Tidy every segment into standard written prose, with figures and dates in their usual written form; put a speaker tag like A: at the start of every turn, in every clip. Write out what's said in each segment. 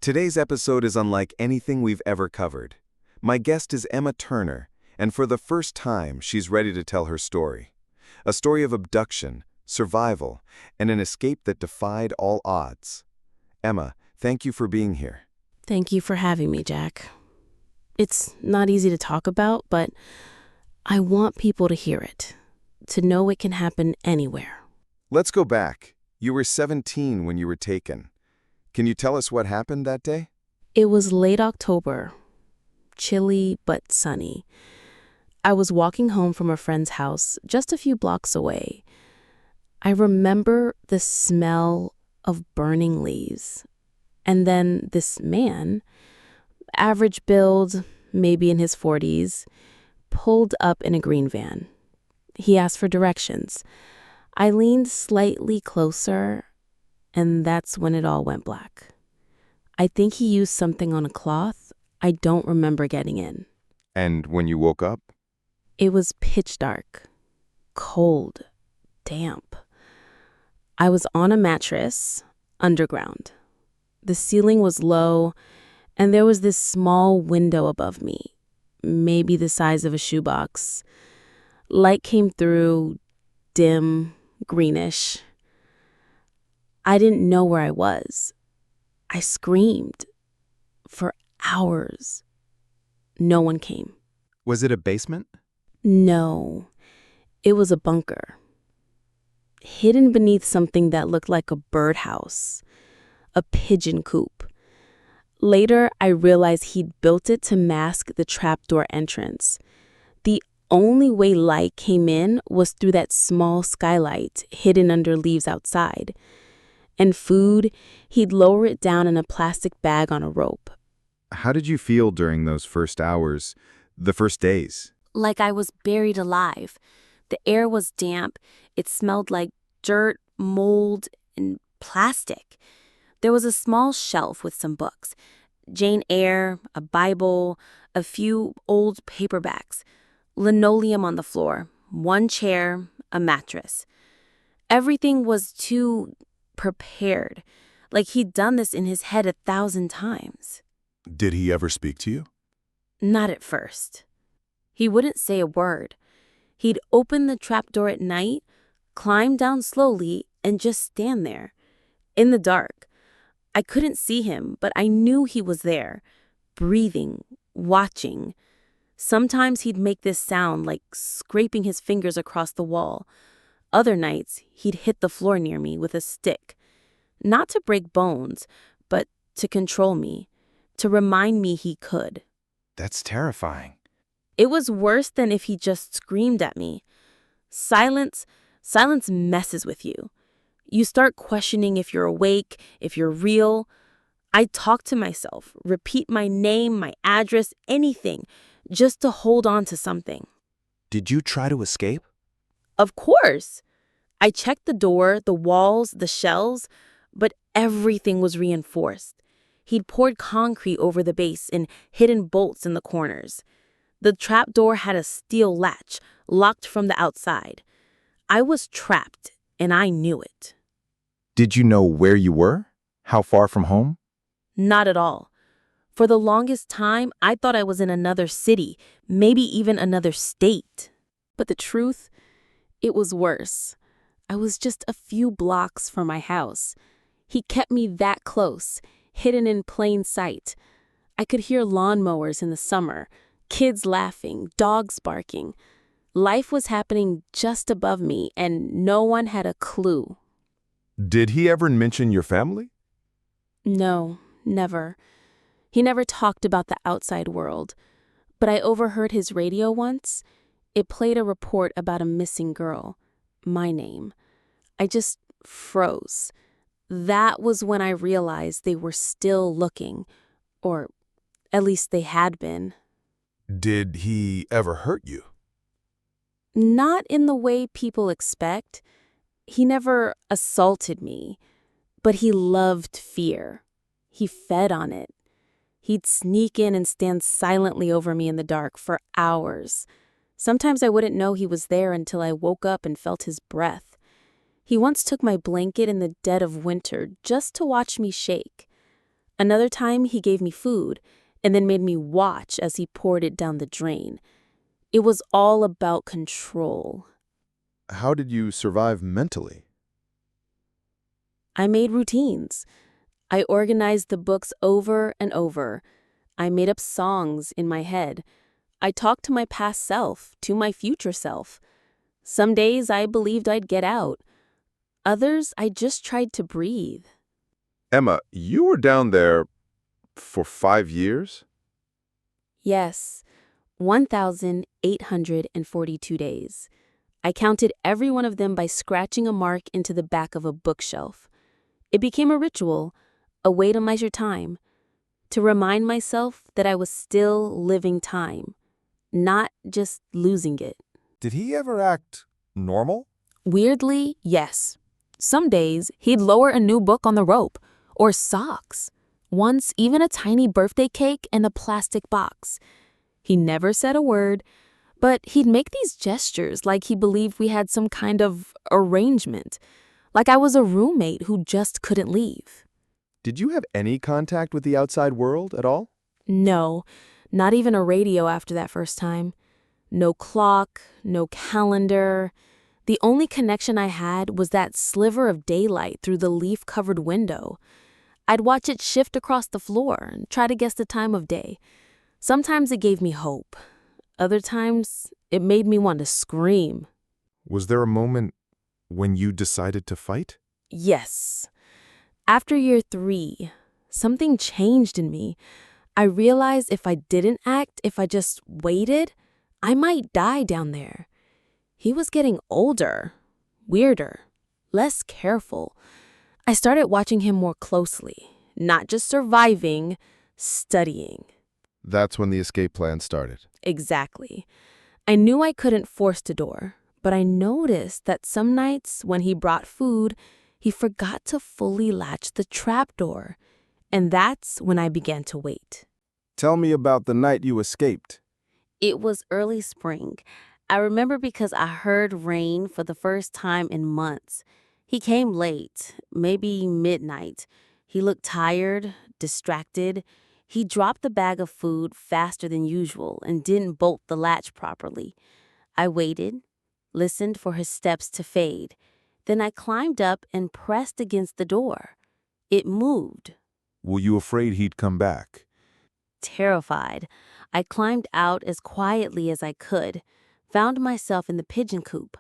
A: Today's episode is unlike anything we've ever covered. My guest is Emma Turner, and for the first time, she's ready to tell her story. A story of abduction, survival, and an escape that defied all odds. Emma, thank you for being here.
B: Thank you for having me, Jack. It's not easy to talk about, but I want people to hear it, to know it can happen anywhere.
A: Let's go back. You were 17 when you were taken. Can you tell us what happened that day?
B: It was late October, chilly but sunny. I was walking home from a friend's house just a few blocks away. I remember the smell of burning leaves. And then this man, average build, maybe in his 40s, pulled up in a green van. He asked for directions. I leaned slightly closer, and that's when it all went black. I think he used something on a cloth. I don't remember getting in.
A: And when you woke up?
B: It was pitch dark, cold, damp. I was on a mattress, underground. The ceiling was low, and there was this small window above me, maybe the size of a shoebox. Light came through, dim, greenish. I didn't know where I was. I screamed for hours. No one came.
A: Was it a basement?
B: No, it was a bunker. Hidden beneath something that looked like a birdhouse, a pigeon coop. Later, I realized he'd built it to mask the trapdoor entrance. The only way light came in was through that small skylight hidden under leaves outside. And food, he'd lower it down in a plastic bag on a rope.
A: How did you feel during those first hours, the first days?
B: Like I was buried alive. The air was damp. It smelled like dirt, mold, and plastic. There was a small shelf with some books. Jane Eyre, a Bible, a few old paperbacks. Linoleum on the floor, one chair, a mattress. Everything was too prepared, like he'd done this in his head 1,000 times.
A: Did he ever speak to you?
B: Not at first. He wouldn't say a word. He'd open the trapdoor at night, climb down slowly, and just stand there, in the dark. I couldn't see him, but I knew he was there, breathing, watching. Sometimes he'd make this sound like scraping his fingers across the wall. Other nights, he'd hit the floor near me with a stick. Not to break bones, but to control me, to remind me he could.
A: That's terrifying.
B: It was worse than if he just screamed at me. Silence messes with you. You start questioning if you're awake, if you're real. I talk to myself, repeat my name, my address, anything, just to hold on to something.
A: Did you try to escape?
B: Of course. I checked the door, the walls, the shells, but everything was reinforced. He'd poured concrete over the base and hidden bolts in the corners. The trapdoor had a steel latch, locked from the outside. I was trapped, and I knew it.
A: Did you know where you were? How far from home?
B: Not at all. For the longest time, I thought I was in another city, maybe even another state. But the truth, it was worse. I was just a few blocks from my house. He kept me that close, hidden in plain sight. I could hear lawnmowers in the summer, kids laughing, dogs barking. Life was happening just above me, and no one had a clue.
A: Did he ever mention your family?
B: No, never. He never talked about the outside world. But I overheard his radio once. It played a report about a missing girl. My name. I just froze. That was when I realized they were still looking. Or at least they had been.
A: Did he ever hurt you?
B: Not in the way people expect. He never assaulted me. But he loved fear. He fed on it. He'd sneak in and stand silently over me in the dark for hours. Sometimes I wouldn't know he was there until I woke up and felt his breath. He once took my blanket in the dead of winter just to watch me shake. Another time, he gave me food and then made me watch as he poured it down the drain. It was all about control.
C: How did you survive mentally?
B: I made routines. I organized the books over and over. I made up songs in my head. I talked to my past self, to my future self. Some days I believed I'd get out. Others, I just tried to breathe.
C: Emma, you were down there for 5 years?
B: Yes, 1,842 days. I counted every one of them by scratching a mark into the back of a bookshelf. It became a ritual, a way to measure time, to remind myself that I was still living time, not just losing it.
C: Did he ever act normal?
B: Weirdly, yes. Some days, he'd lower a new book on the rope, or socks. Once, even a tiny birthday cake in a plastic box. He never said a word, but he'd make these gestures like he believed we had some kind of arrangement, like I was a roommate who just couldn't leave.
C: Did you have any contact with the outside world at all?
B: No, not even a radio after that first time. No clock, no calendar. The only connection I had was that sliver of daylight through the leaf-covered window. I'd watch it shift across the floor and try to guess the time of day. Sometimes it gave me hope. Other times, it made me want to scream.
C: Was there a moment when you decided to fight?
B: Yes. After year 3, something changed in me. I realized if I didn't act, if I just waited, I might die down there. He was getting older, weirder, less careful. I started watching him more closely, not just surviving, studying.
C: That's when the escape plan started.
B: Exactly. I knew I couldn't force the door, but I noticed that some nights when he brought food, he forgot to fully latch the trapdoor. And that's when I began to wait.
C: Tell me about the night you escaped.
B: It was early spring. I remember because I heard rain for the first time in months. He came late, maybe midnight. He looked tired, distracted. He dropped the bag of food faster than usual and didn't bolt the latch properly. I waited, listened for his steps to fade. Then I climbed up and pressed against the door. It moved.
C: Were you afraid he'd come back?
B: Terrified, I climbed out as quietly as I could, found myself in the pigeon coop.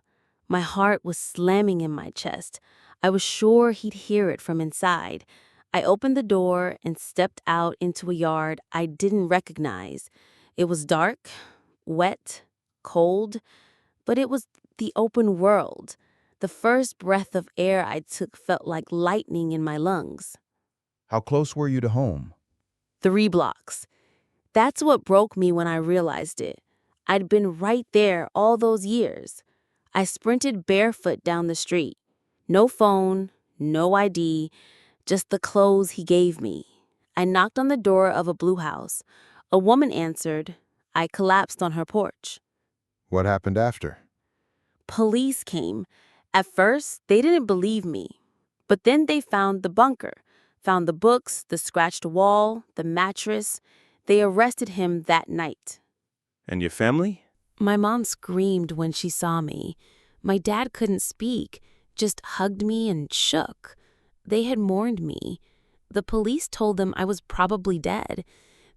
B: My heart was slamming in my chest. I was sure he'd hear it from inside. I opened the door and stepped out into a yard I didn't recognize. It was dark, wet, cold, but it was the open world. The first breath of air I took felt like lightning in my lungs.
C: How close were you to home?
B: 3 blocks. That's what broke me when I realized it. I'd been right there all those years. I sprinted barefoot down the street. No phone, no ID, just the clothes he gave me. I knocked on the door of a blue house. A woman answered. I collapsed on her porch.
C: What happened after?
B: Police came. At first, they didn't believe me. But then they found the bunker, found the books, the scratched wall, the mattress. They arrested him that night.
A: And your family?
B: My mom screamed when she saw me. My dad couldn't speak, just hugged me and shook. They had mourned me. The police told them I was probably dead.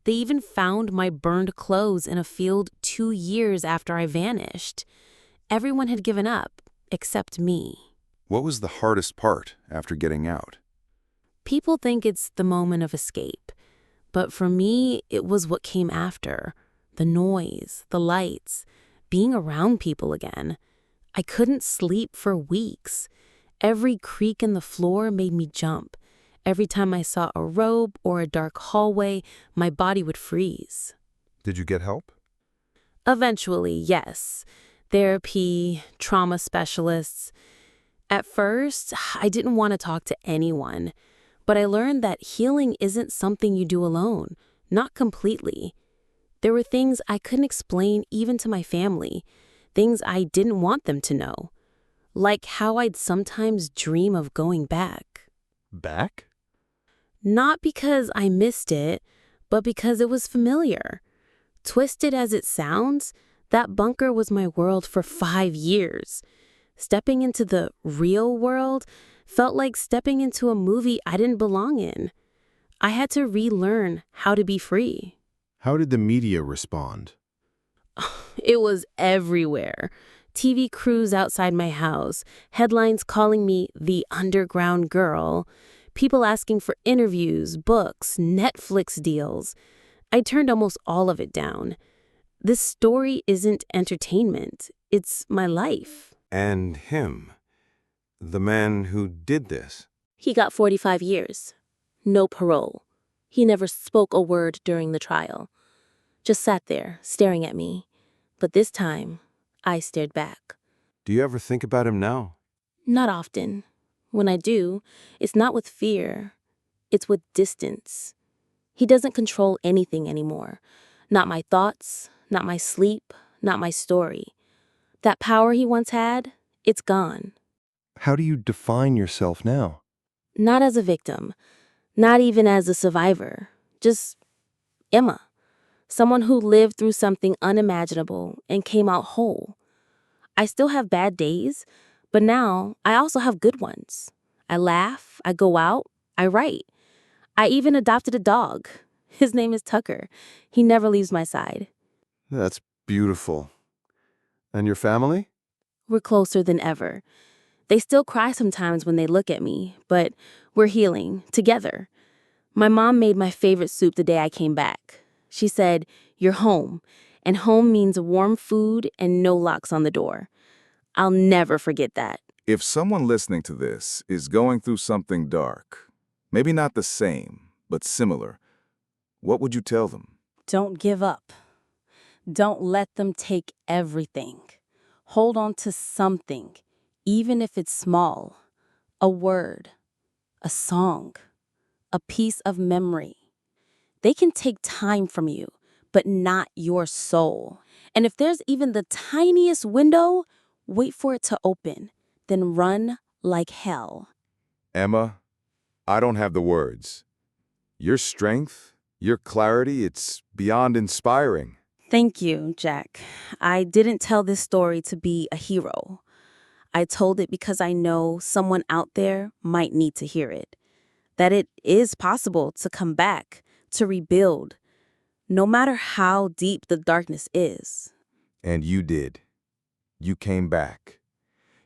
B: They even found my burned clothes in a field 2 years after I vanished. Everyone had given up, except me.
C: What was the hardest part after getting out?
B: People think it's the moment of escape. But for me, it was what came after. The noise, the lights, being around people again. I couldn't sleep for weeks. Every creak in the floor made me jump. Every time I saw a robe or a dark hallway, my body would freeze.
C: Did you get help?
B: Eventually, yes. Therapy, trauma specialists. At first, I didn't want to talk to anyone. But I learned that healing isn't something you do alone, not completely. There were things I couldn't explain even to my family, things I didn't want them to know, like how I'd sometimes dream of going back.
C: Back?
B: Not because I missed it, but because it was familiar. Twisted as it sounds, that bunker was my world for 5 years. Stepping into the real world felt like stepping into a movie I didn't belong in. I had to relearn how to be free.
D: How did the media respond?
B: It was everywhere. TV crews outside my house, headlines calling me the underground girl, people asking for interviews, books, Netflix deals. I turned almost all of it down. This story isn't entertainment, it's my life.
E: And him, the man who did this.
B: He got 45 years. No parole. He never spoke a word during the trial. Just sat there, staring at me. But this time, I stared back.
E: Do you ever think about him now?
B: Not often. When I do, it's not with fear. It's with distance. He doesn't control anything anymore. Not my thoughts, not my sleep, not my story. That power he once had, it's gone.
D: How do you define yourself now?
B: Not as a victim. Not even as a survivor. Just Emma. Someone who lived through something unimaginable and came out whole. I still have bad days, but now I also have good ones. I laugh, I go out, I write. I even adopted a dog. His name is Tucker. He never leaves my side.
D: That's beautiful. And your family?
B: We're closer than ever. They still cry sometimes when they look at me, but we're healing, together. My mom made my favorite soup the day I came back. She said, "You're home," and home means warm food and no locks on the door. I'll never forget that.
C: If someone listening to this is going through something dark, maybe not the same, but similar, what would you tell them?
F: Don't give up. Don't let them take everything. Hold on to something, even if it's small. A word, a song, a piece of memory. They can take time from you, but not your soul. And if there's even the tiniest window, wait for it to open, then run like hell.
C: Emma, I don't have the words. Your strength, your clarity, it's beyond inspiring.
F: Thank you, Jack. I didn't tell this story to be a hero. I told it because I know someone out there might need to hear it. That it is possible to come back, to rebuild, no matter how deep the darkness is.
C: And you did. You came back.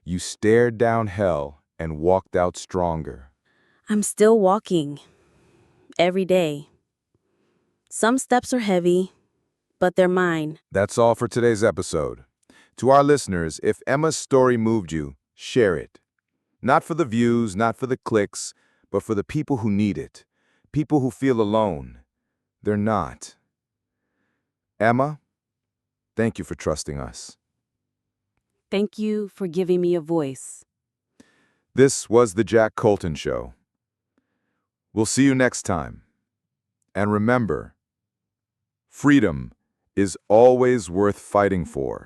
C: You stared down hell and walked out stronger.
F: I'm still walking. Every day. Some steps are heavy, but they're mine.
C: That's all for today's episode. To our listeners, if Emma's story moved you, share it. Not for the views, not for the clicks, but for the people who need it. People who feel alone. They're not. Emma, thank you for trusting us.
F: Thank you for giving me a voice.
C: This was the Jack Colton Show. We'll see you next time. And remember, freedom is always worth fighting for.